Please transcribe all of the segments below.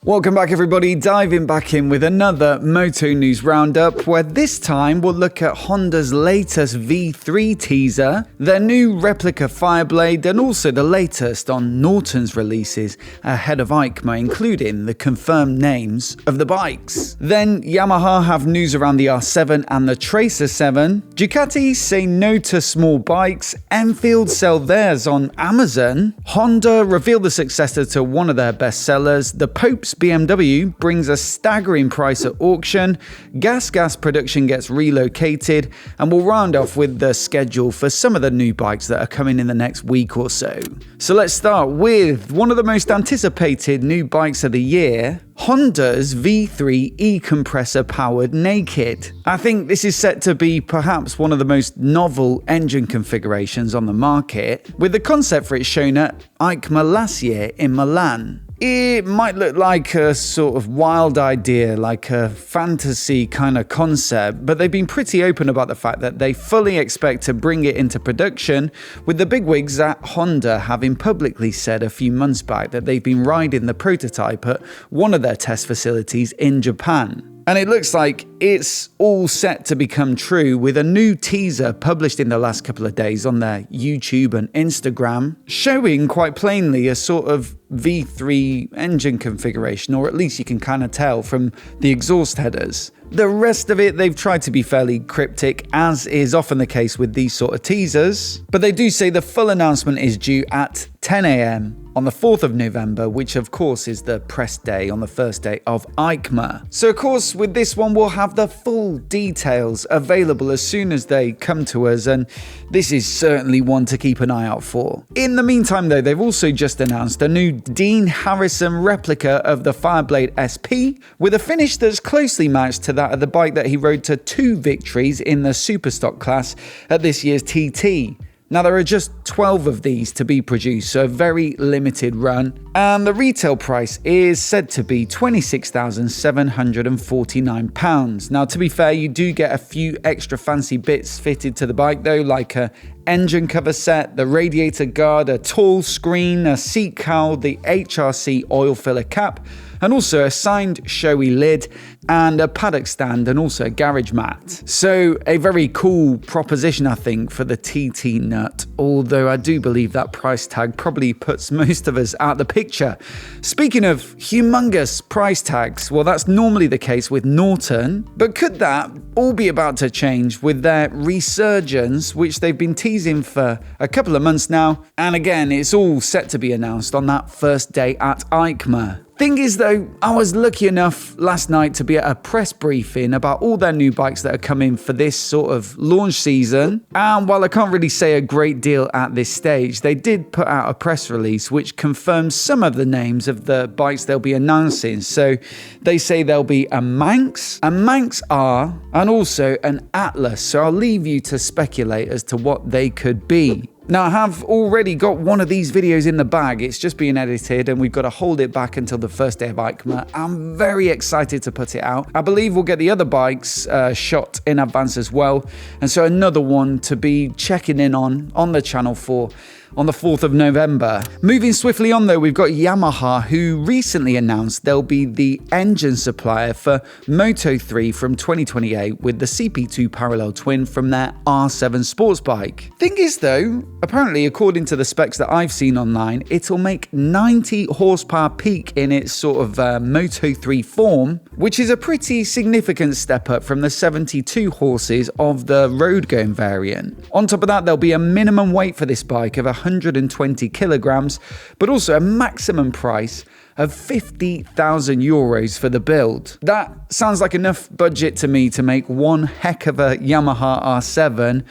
Welcome back everybody, diving back in with another Moto News Roundup, where this time we'll look at Honda's latest V3 teaser, their new replica FIREBLADE, and also the latest on Norton's releases ahead of EICMA, including the confirmed names of the bikes. Then Yamaha have news around the R7 and the Tracer 7, Ducati say no to small bikes, ENFIELD sell theirs on Amazon, Honda reveal the successor to one of their best sellers, the Pope's BMW brings a staggering price at auction, GASGAS production gets relocated, and we'll round off with the schedule for some of the new bikes that are coming in the next week or so. So let's start with one of the most anticipated new bikes of the year, Honda's V3 e-compressor powered naked. I think this is set to be perhaps one of the most novel engine configurations on the market, with the concept for it shown at EICMA last year in Milan. It might look like a sort of wild idea, like a fantasy kind of concept, but they've been pretty open about the fact that they fully expect to bring it into production, with the bigwigs at Honda having publicly said a few months back that they've been riding the prototype at one of their test facilities in Japan. And it looks like it's all set to become true, with a new teaser published in the last couple of days on their YouTube and Instagram, showing quite plainly a sort of V3 engine configuration, or at least you can kind of tell from the exhaust headers. The rest of it, they've tried to be fairly cryptic, as is often the case with these sort of teasers, but they do say the full announcement is due at 10 AM on the 4th of November, which of course is the press day on the first day of EICMA. So of course with this one we'll have the full details available as soon as they come to us, and this is certainly one to keep an eye out for. In the meantime though, they've also just announced a new Dean Harrison replica of the FIREBLADE SP, with a finish that's closely matched to that of the bike that he rode to 2 victories in the Superstock class at this year's TT. Now there are just 12 of these to be produced, so a very limited run, and the retail price is said to be £26,749. Now to be fair, you do get a few extra fancy bits fitted to the bike though, like a engine cover set, the radiator guard, a tall screen, a seat cowl, the HRC oil filler cap, and also a signed showy lid, and a paddock stand, and also a garage mat. So a very cool proposition, I think, for the TT nut, although I do believe that price tag probably puts most of us out the picture. Speaking of humongous price tags, well, that's normally the case with Norton, but could that all be about to change with their resurgence, which they've been teasing for a couple of months now, and again, it's all set to be announced on that first day at EICMA. Thing is though, I was lucky enough last night to be at a press briefing about all their new bikes that are coming for this sort of launch season, and while I can't really say a great deal at this stage, they did put out a press release which confirms some of the names of the bikes they'll be announcing. So they say there'll be a Manx R, and also an Atlas, so I'll leave you to speculate as to what they could be. Now, I have already got one of these videos in the bag. It's just being edited and we've got to hold it back until the first day of EICMA. I'm very excited to put it out. I believe we'll get the other bikes shot in advance as well. And so another one to be checking in on the channel for on the 4th of November. Moving swiftly on though, we've got Yamaha, who recently announced they'll be the engine supplier for Moto 3 from 2028 with the CP2 parallel twin from their R7 sports bike. Thing is though, apparently according to the specs that I've seen online, it'll make 90 horsepower peak in its sort of Moto 3 form, which is a pretty significant step up from the 72 horses of the road going variant. On top of that, there'll be a minimum weight for this bike of 120 kilograms, but also a maximum price of €50,000 for the build. That sounds like enough budget to me to make one heck of a Yamaha R7,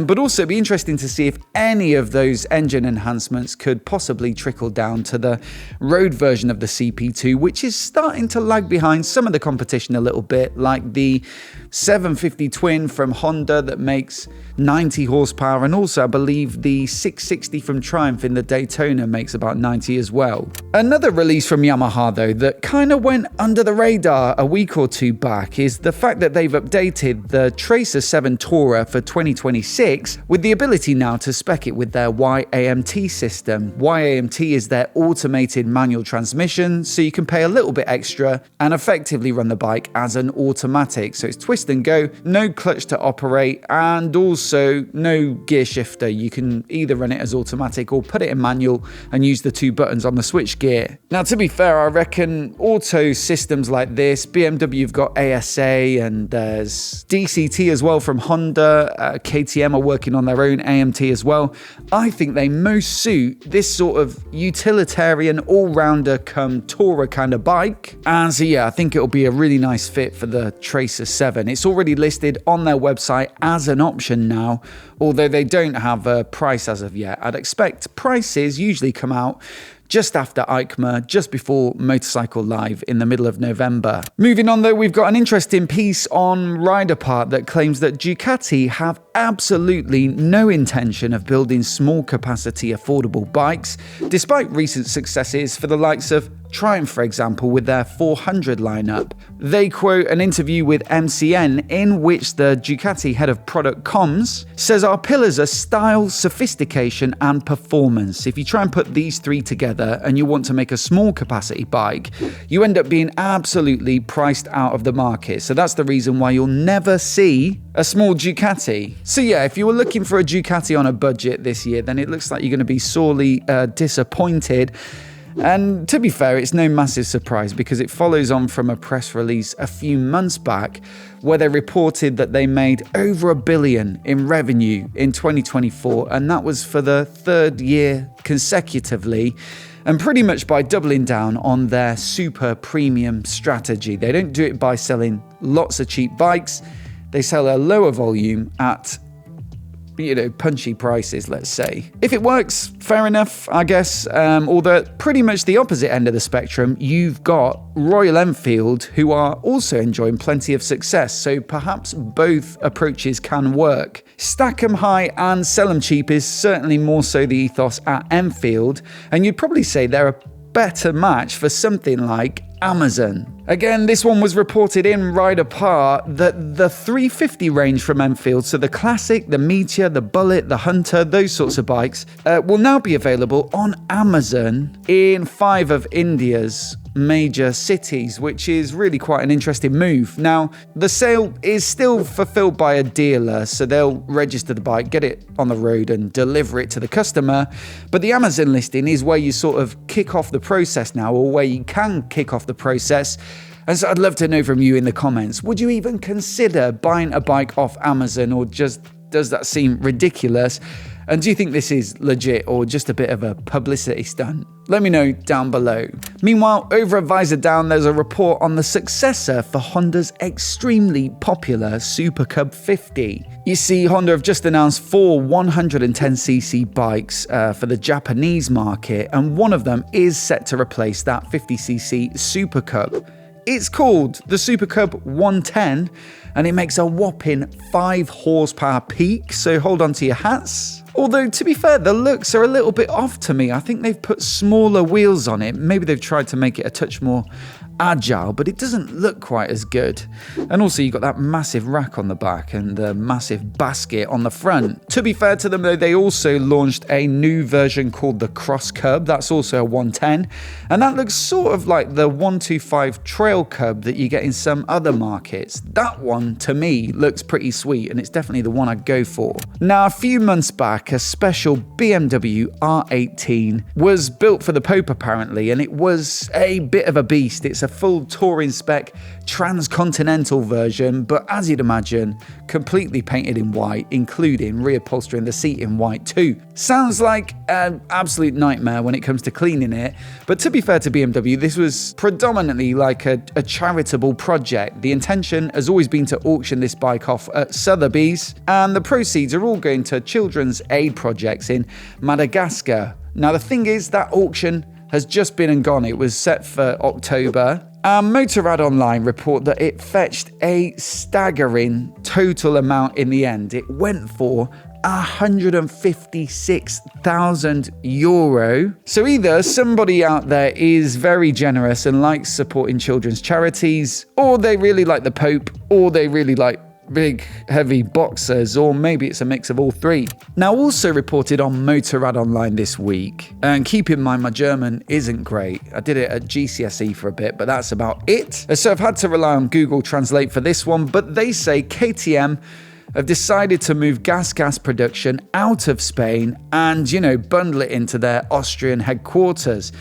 but also it'd be interesting to see if any of those engine enhancements could possibly trickle down to the road version of the CP2, which is starting to lag behind some of the competition a little bit, like the 750 twin from Honda that makes 90 horsepower, and also I believe the 660 from Triumph in the Daytona makes about 90 as well. Another release from Yamaha though that kind of went under the radar a week or two back is the fact that they've updated the Tracer 7 Tourer for 2026 with the ability now to spec it with their Y-AMT system. Y-AMT is their automated manual transmission, so you can pay a little bit extra and effectively run the bike as an automatic. So it's twist and go, no clutch to operate, and also no gear shifter. You can either run it as automatic or put it in manual and use the 2 buttons on the switch gear. Now, to be fair, I reckon auto systems like this, BMW have got ASA, and there's DCT as well from Honda. KTM are working on their own AMT as well. I think they most suit this sort of utilitarian all-rounder come tourer kind of bike. And so yeah, I think it'll be a really nice fit for the Tracer 7. It's already listed on their website as an option now, although they don't have a price as of yet. I'd expect prices usually come out just after EICMA, just before Motorcycle Live in the middle of November. Moving on though, we've got an interesting piece on Rider Part that claims that Ducati have absolutely no intention of building small capacity affordable bikes, despite recent successes for the likes of Triumph, for example, with their 400 lineup. They quote an interview with MCN in which the Ducati head of product comms says, "Our pillars are style, sophistication and performance. If you try and put these 3 together and you want to make a small capacity bike, you end up being absolutely priced out of the market. So that's the reason why you'll never see a small Ducati." So yeah, if you were looking for a Ducati on a budget this year, then it looks like you're going to be sorely disappointed. And to be fair, it's no massive surprise because it follows on from a press release a few months back where they reported that they made over $1 billion in revenue in 2024, and that was for the 3rd year consecutively, and pretty much by doubling down on their super premium strategy. They don't do it by selling lots of cheap bikes, they sell a lower volume at punchy prices, let's say. If it works, fair enough, I guess. Although at pretty much the opposite end of the spectrum, you've got Royal Enfield, who are also enjoying plenty of success. So perhaps both approaches can work. Stack 'em high and sell 'em cheap is certainly more so the ethos at Enfield. And you'd probably say they're a better match for something like Amazon. Again, this one was reported in Rider Part that the 350 range from Enfield, so the Classic, the Meteor, the Bullet, the Hunter, those sorts of bikes, will now be available on Amazon in 5 of India's major cities, which is really quite an interesting move. Now, the sale is still fulfilled by a dealer, so they'll register the bike, get it on the road and deliver it to the customer. But the Amazon listing is where you sort of kick off the process now, or where you can kick off the process. And so I'd love to know from you in the comments, would you even consider buying a bike off Amazon, or just does that seem ridiculous? And do you think this is legit or just a bit of a publicity stunt? Let me know down below. Meanwhile, over at Visor Down, there's a report on the successor for Honda's extremely popular Super Cub 50. You see, Honda have just announced 4 110cc bikes for the Japanese market, and one of them is set to replace that 50cc Super Cub. It's called the Super Cub 110, and it makes a whopping 5 horsepower peak, so hold on to your hats. Although, to be fair, the looks are a little bit off to me. I think they've put smaller wheels on it. Maybe they've tried to make it a touch more agile, but it doesn't look quite as good. And also, you've got that massive rack on the back and the massive basket on the front. To be fair to them, though, they also launched a new version called the Cross Cub. That's also a 110. And that looks sort of like the 125 Trail Cub that you get in some other markets. That one, to me, looks pretty sweet, and it's definitely the one I'd go for. Now, a few months back, a special BMW R18 was built for the Pope, apparently, and it was a bit of a beast. It's a full touring spec transcontinental version, but as you'd imagine, completely painted in white, including reupholstering the seat in white too. Sounds like an absolute nightmare when it comes to cleaning it, but to be fair to BMW, this was predominantly like a charitable project. The intention has always been to auction this bike off at Sotheby's, and the proceeds are all going to children's aid projects in Madagascar. Now the thing is, that auction has just been and gone. It was set for October, Motorrad Online report that it fetched a staggering total amount in the end. It went for €156,000. So either somebody out there is very generous and likes supporting children's charities, or they really like the Pope, or they really like big, heavy boxers, or maybe it's a mix of all three. Now, also reported on Motorrad Online this week, and keep in mind my German isn't great. I did it at GCSE for a bit, but that's about it. So I've had to rely on Google Translate for this one, but they say KTM have decided to move GASGAS production out of Spain and, bundle it into their Austrian headquarters.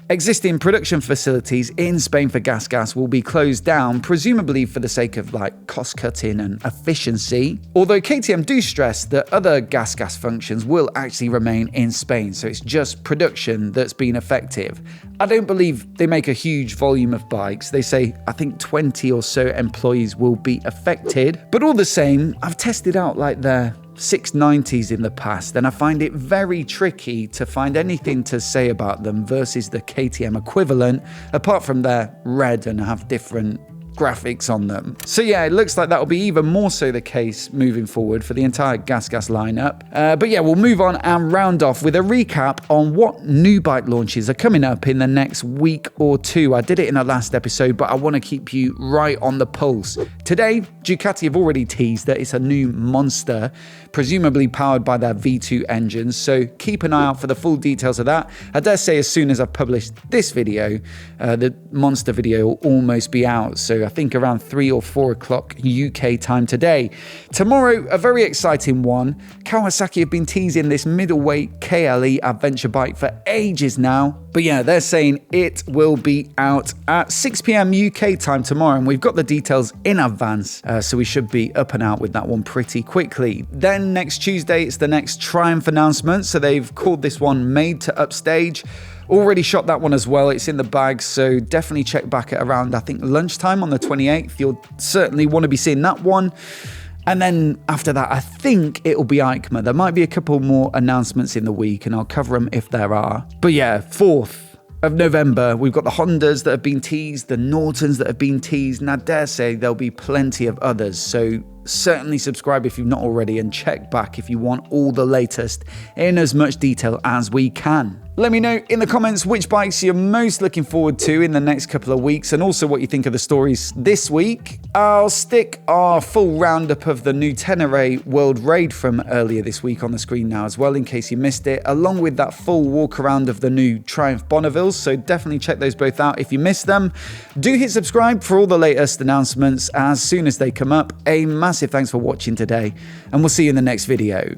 Existing production facilities in Spain for GASGAS will be closed down, presumably for the sake of cost cutting and efficiency. Although KTM do stress that other GASGAS functions will actually remain in Spain, so it's just production that's been effective. I don't believe they make a huge volume of bikes. They say, I think 20 or so employees will be affected. But all the same, I've tested out their 690s in the past, and I find it very tricky to find anything to say about them versus the KTM equivalent, apart from they're red and have different graphics on them. So yeah, it looks like that will be even more so the case moving forward for the entire GASGAS lineup. But yeah, we'll move on and round off with a recap on what new bike launches are coming up in the next week or two. I did it in the last episode, but I want to keep you right on the pulse. Today, Ducati have already teased that it's a new monster, presumably powered by their V2 engines, so keep an eye out for the full details of that. I dare say as soon as I've published this video, the monster video will almost be out, so I think around 3 or 4 o'clock UK time today. Tomorrow, a very exciting one. Kawasaki have been teasing this middleweight KLE adventure bike for ages now, but yeah, they're saying it will be out at 6 p.m. UK time tomorrow, and we've got the details in advance, so we should be up and out with that one pretty quickly. Then next Tuesday, it's the next Triumph announcement, so they've called this one Made to Upstage. Already shot that one as well. It's in the bag, so definitely check back at around, I think, lunchtime on the 28th. You'll certainly want to be seeing that one. And then after that, I think it'll be EICMA. There might be a couple more announcements in the week, and I'll cover them if there are. But yeah, 4th of November, we've got the Hondas that have been teased, the Nortons that have been teased, and I dare say there'll be plenty of others. So certainly subscribe if you've not already, and check back if you want all the latest in as much detail as we can. Let me know in the comments which bikes you're most looking forward to in the next couple of weeks, and also what you think of the stories this week. I'll stick our full roundup of the new Tenere World Raid from earlier this week on the screen now as well, in case you missed it, along with that full walk around of the new Triumph Bonnevilles, so definitely check those both out if you missed them. Do hit subscribe for all the latest announcements as soon as they come up. A massive thanks for watching today, and we'll see you in the next video.